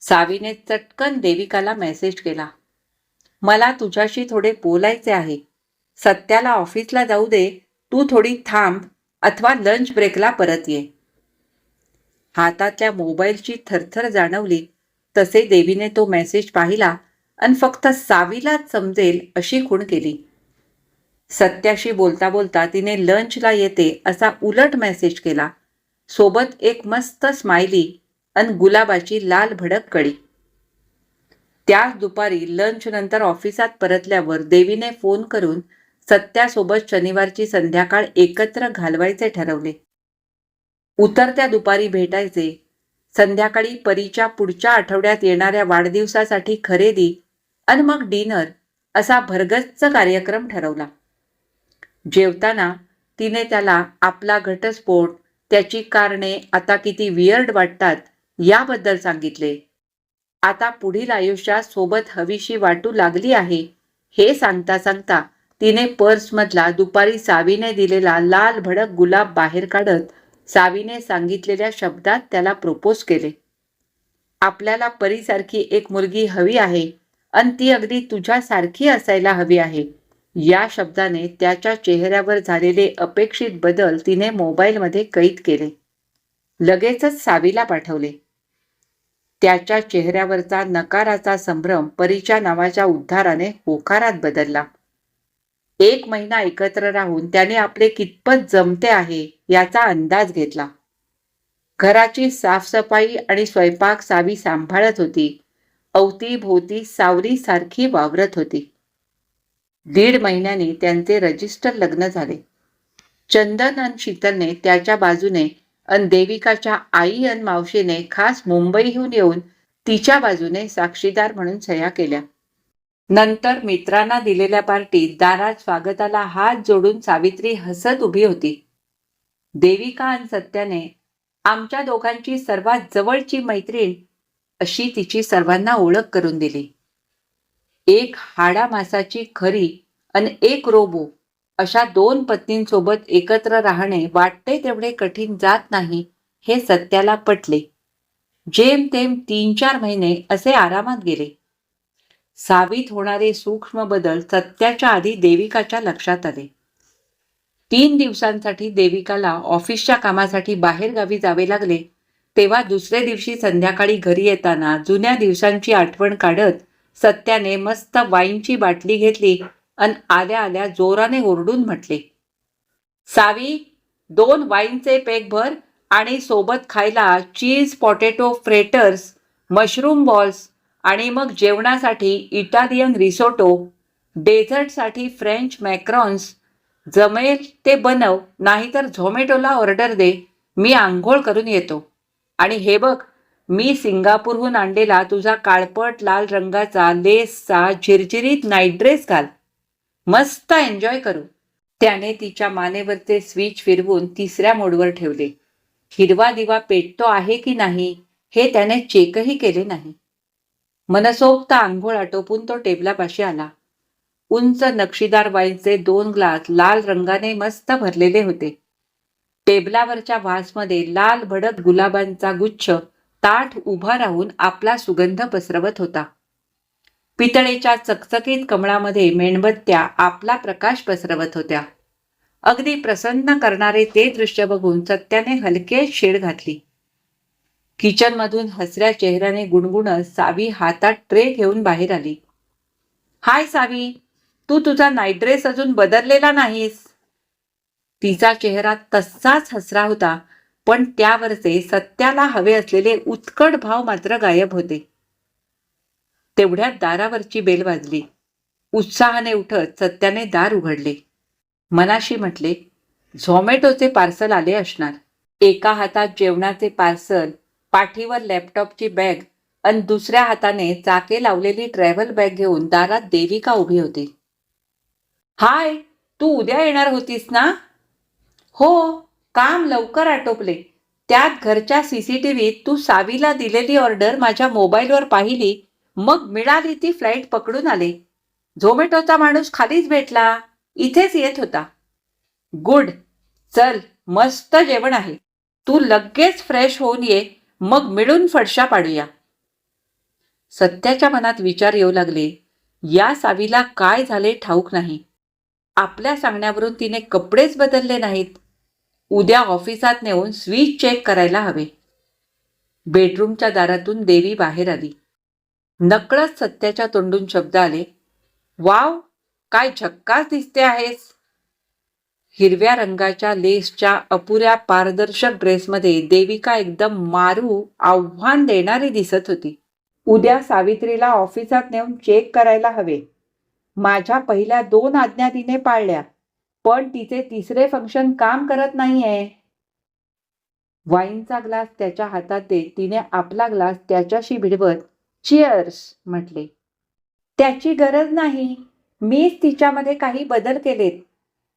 सावीने चटकन देविकाला मेसेज केला. मला तुझ्याशी थोडे बोलायचे आहे. सत्याला ऑफिसला जाऊ दे, तू थोडी थांब अथवा लंच ब्रेकला परत ये. हातातल्या मोबाईलची थरथर जाणवली तसे देवीने तो मेसेज पाहिला आणि फक्त सावीलाच समजेल अशी खूण केली. सत्याशी बोलता बोलता तिने लंचला येते असा उलट मेसेज केला. सोबत एक मस्त स्माइली आणि गुलाबाची लाल भडक कडी. त्याच दुपारी लंच नंतर ऑफिसात परतल्यावर देवीने फोन करून सत्यासोबत शनिवारची संध्याकाळ एकत्र घालवायचे ठरवले. उतरत्या दुपारी भेटायचे. संध्याकाळी परीच्या पुढच्या आठवड्यात येणाऱ्या वाढदिवसासाठी खरेदी आणि मग डिनर असा भरगच्च कार्यक्रम ठरवला. जेवताना तिने त्याला आपला घटस्फोट, त्याची कारणे आता किती वियर्ड वाटतात याबद्दल सांगितले. आता पुढील आयुष्यात सोबत हवीशी वाटू लागली आहे हे सांगता सांगता तिने पर्समधला दुपारी सावीने दिलेला लाल भडक गुलाब बाहेर काढत सावीने सांगितलेल्या शब्दात त्याला प्रपोज केले. आपल्याला परीसारखी एक मुलगी हवी आहे आणि ती अगदी तुझ्यासारखी असायला हवी आहे. या शब्दाने त्याच्या चेहऱ्यावर झालेले अपेक्षित बदल तिने मोबाईलमध्ये कैद केले. लगेचच सावीला पाठवले. त्याच्या चेहऱ्यावरचा नकाराचा संभ्रम परीच्या नावाच्या उद्धाराने होकारात बदलला. 1 महिना एकत्र राहून त्याने आपले कितपत जमते आहे याचा अंदाज घेतला. घराची साफसफाई आणि स्वयंपाक सावी सांभाळत होती. अवतीभोवती सावलीसारखी वावरत होती. 1.5 महिन्याने त्यांचे रजिस्टर लग्न झाले. चंदन आणि शीतलने त्याच्या बाजूने अन देविकाच्या आई अन मावशीने खास मुंबईहून येऊन तिच्या बाजूने साक्षीदार म्हणून सह्या केल्या. नंतर मित्रांना दिलेल्या पार्टीत दारात स्वागताला हात जोडून सावित्री हसत उभी होती. देविका आणि सत्याने आमच्या दोघांची सर्वात जवळची मैत्रीण अशी तिची सर्वांना ओळख करून दिली. एक हाडामासाची खरी आणि एक रोबो अशा 2 पत्नींसोबत एकत्र राहणे वाटते तेवढे कठीण जात नाही हे सत्याला पटले. जेमतेम 3-4 महिने असे आरामात गेले. सावीत होणारे सूक्ष्म बदल सत्याच्या आधी देविकाच्या लक्षात आले. 3 दिवसांसाठी देविकाला ऑफिसच्या कामासाठी बाहेरगावी जावे लागले तेव्हा दुसरे दिवशी संध्याकाळी घरी येताना जुन्या दिवसांची आठवण काढत सत्याने मस्त वाईनची बाटली घेतली अन आल्या आल्या जोराने ओरडून म्हटले, सावी 2 वाईनचे पेग भर आणि सोबत खायला चीज पोटॅटो फ्रेटर्स, मशरूम बॉल्स आणि मग जेवणासाठी इटालियन रिसोटो, डेझर्टसाठी फ्रेंच मॅक्रॉन्स. जमेल ते बनव, नाहीतर झोमॅटोला ऑर्डर दे. मी आंघोळ करून येतो. आणि हे बघ, मी सिंगापूरहून आणलेला तुझा काळपट लाल रंगाचा लेसचा झिरझिरीत नाईट ड्रेस घाल. मस्त एन्जॉय करू. त्याने तिच्या मानेवरचे स्विच फिरवून 3ऱ्या मोडवर ठेवले. हिरवा दिवा पेटतो आहे की नाही हे त्याने चेकही केले नाही. मनसोक्त आंघोळ आटोपून तो टेबलापाशी आला. उंच नक्षीदार वाईनचे 2 ग्लास लाल रंगाने मस्त भरलेले होते. टेबलावरच्या व्हासमध्ये लाल भडक गुलाबांचा गुच्छ ताठ उभा राहून आपला सुगंध पसरवत होता. पितळेच्या चकचकीत कमळामध्ये मेणबत्त्या आपला प्रकाश पसरवत होत्या. अगदी प्रसन्न करणारे ते दृश्य बघून सत्याने हलके शेड घातली. किचनमधून हसऱ्या चेहऱ्याने गुणगुणत सावी हातात ट्रे घेऊन बाहेर आली. हाय सावी, तू तुझा नाईट ड्रेस अजून बदललेला नाहीस. तिचा चेहरा तसाच हसरा होता, पण त्यावरचे सत्याला हवे असलेले उत्कट भाव मात्र गायब होते. तेवढ्यात दारावरची बेल वाजली. उत्साहाने उठत सत्याने दार उघडले. मनाशी म्हटले, झोमॅटोचे पार्सल आले असणार. एका हातात जेवणाचे पार्सल, पाठीवर लॅपटॉपची बॅग आणि दुसऱ्या हाताने चाके लावलेली ट्रॅव्हल बॅग घेऊन दारात देविका उभी होती. हाय, तू उद्या येणार होतीस ना? हो, काम लवकर आटोपले. त्यात घरच्या CCTVत तू सावीला दिलेली ऑर्डर माझ्या मोबाईलवर पाहिली, मग मिळाली ती फ्लाईट पकडून आले. झोमॅटोचा माणूस खालीच भेटला, इथेच येत होता. गुड, चल मस्त जेवण आहे. तू लगेच फ्रेश होऊन ये, मग मिळून फडशा पाडूया. सत्याच्या मनात विचार येऊ लागले, या सावीला काय झाले ठाऊक नाही. आपल्या सांगण्यावरून तिने कपडेच बदलले नाहीत. उद्या ऑफिसात नेऊन स्विच चेक करायला हवे. बेडरूमच्या दारातून देवी बाहेर आली. नकळत सत्याच्या तोंडून शब्द आले, वाव, काय झक्कास दिसते आहेस. हिरव्या रंगाच्या लेसच्या अपुऱ्या पारदर्शक ड्रेसमध्ये देविका एकदम मारू, आव्हान देणारी दिसत होती. उद्या सावित्रीला ऑफिसात नेऊन चेक करायला हवे. माझ्या पहिल्या 2 आज्ञा तिने पाळल्या, पण तिचे 3रे फंक्शन काम करत नाहीये. वाईनचा ग्लास त्याच्या हातात देत तिने आपला ग्लास त्याच्याशी भिडवत चिअर्स म्हटले. त्याची गरज नाही, मीच तिच्यामध्ये काही बदल केलेत.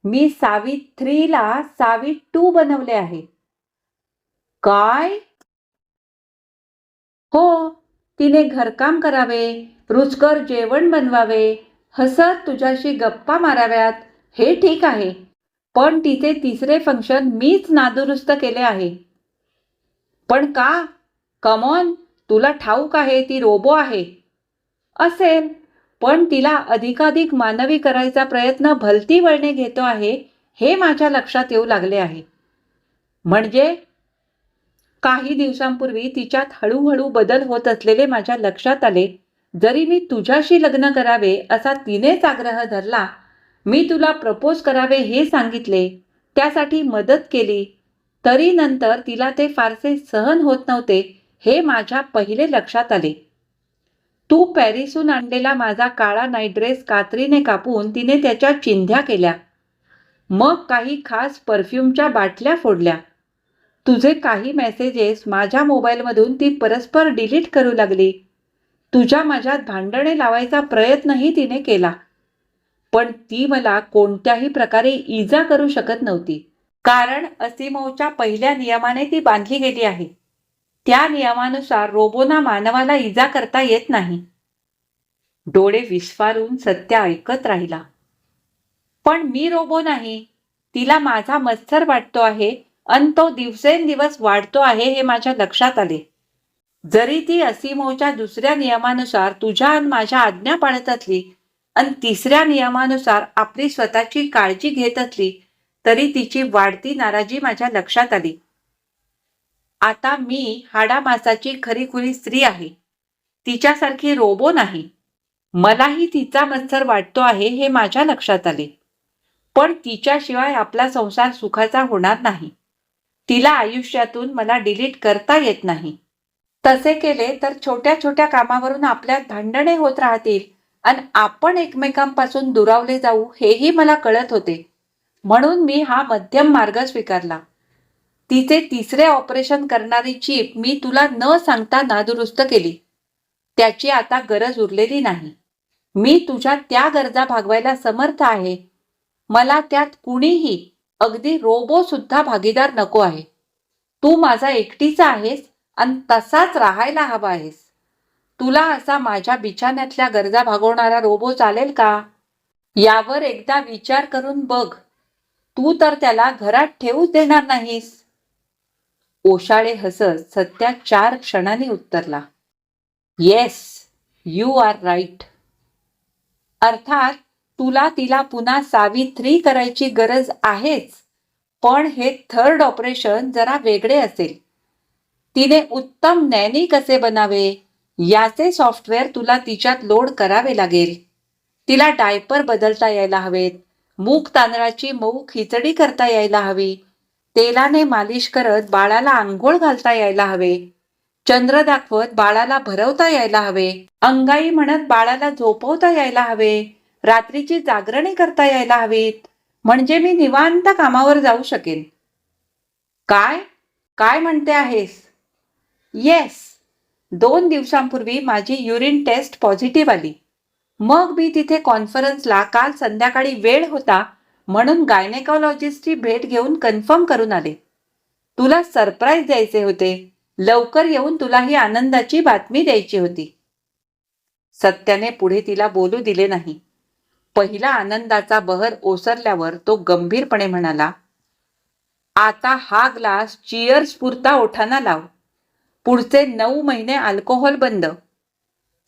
मी सावी 3ला सावी 2 बनवले आहे. काय? हो, तिने घरकाम करावे, रुचकर जेवण बनवावे, हसत तुझ्याशी गप्पा माराव्यात, हे ठीक आहे. पण तिचे 3रे फंक्शन मीच नादुरुस्त केले आहे. पण का? कमॉन, तुला ठाऊक आहे ती रोबो आहे. असेल, पण तिला अधिकाधिक मानवी करायचा प्रयत्न भलती वळणे घेतो आहे हे माझ्या लक्षात येऊ लागले आहे. म्हणजे काही दिवसांपूर्वी तिच्यात हळूहळू बदल होत असलेले माझ्या लक्षात आले. जरी मी तुझ्याशी लग्न करावे असा तिनेच आग्रह धरला, मी तुला प्रपोज करावे हे सांगितले, त्यासाठी मदत केली, तरी नंतर तिला ते फारसे सहन होत नव्हते हे माझ्या पहिले लक्षात आले. तू पॅरिसहून आणलेला माझा काळा नाईट ड्रेस कात्रीने कापून तिने त्याच्या चिंध्या केल्या. मग काही खास परफ्यूमच्या बाटल्या फोडल्या. तुझे काही मेसेजेस माझ्या मोबाईलमधून ती परस्पर डिलीट करू लागली. तुझ्या माझ्यात भांडणे लावायचा प्रयत्नही तिने केला. पण ती मला कोणत्याही प्रकारे इजा करू शकत नव्हती. कारण असिमोवच्या पहिल्या नियमाने ती बांधली गेली आहे. त्या नियमानुसार रोबोना मानवाला इजा करता येत नाही. डोळे विस्फारून सत्य ऐकत राहिला. पण मी रोबो नाही. तिला माझा मत्सर वाटतो आहे आणि तो दिवसेंदिवस वाढतो आहे हे माझ्या लक्षात आले. जरी ती असिमोवच्या दुसऱ्या नियमानुसार तुझ्या आणि माझ्या आज्ञा पाळत असली आणि तिसऱ्या नियमानुसार आपली स्वतःची काळजी घेत असली, तरी तिची वाढती नाराजी माझ्या लक्षात आली. आता मी हाडामासाची खरीखुरी स्त्री आहे, तिच्यासारखी रोबो नाही. मलाही तिचा मत्सर वाटतो आहे हे माझ्या लक्षात आले. पण तिच्याशिवाय आपला संसार सुखाचा होणार नाही. तिला आयुष्यातून मला डिलीट करता येत नाही. तसे केले तर छोट्या छोट्या कामावरून आपल्यात भांडणे होत राहतील आणि आपण एकमेकांपासून दुरावले जाऊ हेही मला कळत होते. म्हणून मी हा मध्यम मार्ग स्वीकारला. तिचे तिसरे ऑपरेशन करणारी चीप मी तुला न सांगता नादुरुस्त केली. त्याची आता गरज उरलेली नाही. मी तुझ्या त्या गरजा भागवायला समर्थ आहे. मला त्यात कुणीही, अगदी रोबो सुद्धा भागीदार नको आहे. तू माझा एकटीचा आहेस आणि तसाच राहायला हवा आहेस. तुला असा माझ्या बिछाण्यातल्या गरजा भागवणारा रोबो चालेल का? यावर एकदा विचार करून बघ. तू तर त्याला घरात ठेवूच देणार नाहीस. ओशाळे हसत सत्या 4 क्षणांनी उत्तरला, येस, यू आर राईट. अर्थात तुला तिला पुन्हा सावित्री करायची गरज आहेच, पण हे थर्ड ऑपरेशन जरा वेगळे असेल. तिने उत्तम नॅनी कसे बनावे याचे सॉफ्टवेअर तुला तिच्यात लोड करावे लागेल. तिला डायपर बदलता यायला हवेत, मूग तांदळाची मऊ खिचडी करता यायला हवी, तेलाने मालिश करत बाळाला आंघोळ घालता यायला हवे, चंद्र दाखवत बाळाला भरवता यायला हवे, अंगाई म्हणत बाळाला झोपवता यायला हवे, रात्रीची जागरणे करता यायला हवीत, म्हणजे मी निवांत कामावर जाऊ शकेन. काय काय म्हणते आहेस? येस, 2 दिवसांपूर्वी माझी युरिन टेस्ट पॉझिटिव्ह आली. मग मी तिथे कॉन्फरन्सला काल संध्याकाळी वेळ होता म्हणून गायनेकॉलॉजिस्टची भेट घेऊन कन्फर्म करून आले. तुला सरप्राईज द्यायचे होते. लवकर येऊन तुला ही आनंदाची बातमी द्यायची होती. सत्याने पुढे तिला बोलू दिले नाही. पहिला आनंदाचा बहर ओसरल्यावर तो गंभीरपणे म्हणाला, आता हा ग्लास चिअर्स पुरता ओठाना लाव. पुढचे 9 महिने अल्कोहोल बंद.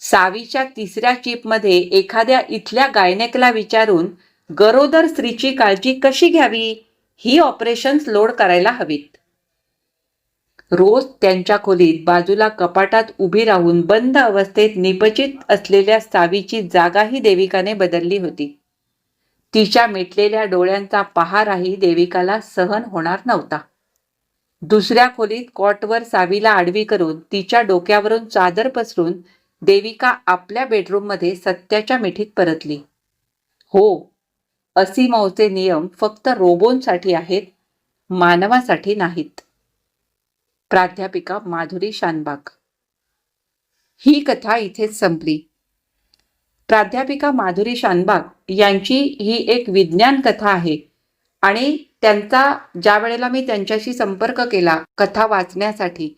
सावीच्या तिसऱ्या चिपमध्ये एखाद्या इथल्या गायनेकला विचारून गरोदर स्त्रीची काळजी कशी घ्यावी ही ऑपरेशन्स लोड करायला हवीत. रोज त्यांच्या खोलीत बाजूला कपाटात उभी राहून बंद अवस्थेत निपचित असलेल्या सावीची जागाही देविकाने बदलली होती. तिच्या मिटलेल्या डोळ्यांचा पहाराही देविकाला सहन होणार नव्हता. दुसऱ्या खोलीत कॉटवर सावीला आडवी करून तिच्या डोक्यावरून चादर पसरून देविका आपल्या बेडरूममध्ये सत्याच्या मिठीत परतली. हो, असिमोवचे नियम फक्त रोबोंसाठी आहेत, मानवासाठी नाहीत. प्राध्यापिका माधुरी शानबाग. ही कथा इथेच संपली. प्राध्यापिका माधुरी शानबाग यांची ही एक विज्ञान कथा आहे आणि त्यांचा ज्या वेळेला मी त्यांच्याशी संपर्क केला कथा वाचण्यासाठी,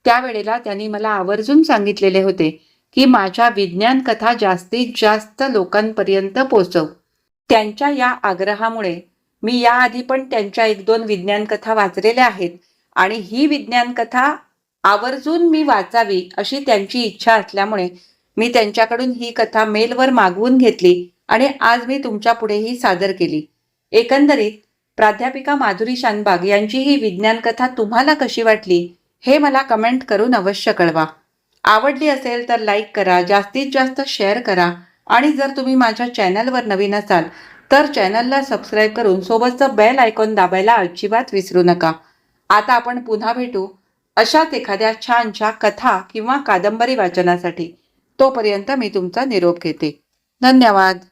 त्यावेळेला त्यांनी मला आवर्जून सांगितलेले होते की माझ्या विज्ञान कथा जास्तीत जास्त लोकांपर्यंत पोहोचव. त्यांच्या या आग्रहामुळे मी याआधी पण त्यांच्या 1-2 विज्ञान कथा वाचलेल्या आहेत आणि ही विज्ञान कथा आवर्जून मी वाचावी अशी त्यांची इच्छा असल्यामुळे मी त्यांच्याकडून ही कथा मेलवर मागवून घेतली आणि आज मी तुमच्या पुढेही सादर केली. एकंदरीत प्राध्यापिका माधुरी शानबाग यांची ही विज्ञान कथा तुम्हाला कशी वाटली हे मला कमेंट करून अवश्य कळवा. आवडली असेल तर लाईक करा, जास्तीत जास्त शेअर करा आणि जर तुम्ही माझ्या चॅनलवर नवीन असाल तर चॅनलला सबस्क्राईब करून सोबतचं बेल आयकॉन दाबायला अजिबात विसरू नका. आता आपण पुन्हा भेटू अशाच एखाद्या छानशा कथा किंवा कादंबरी वाचनासाठी. तोपर्यंत मी तुमचा निरोप घेते. धन्यवाद.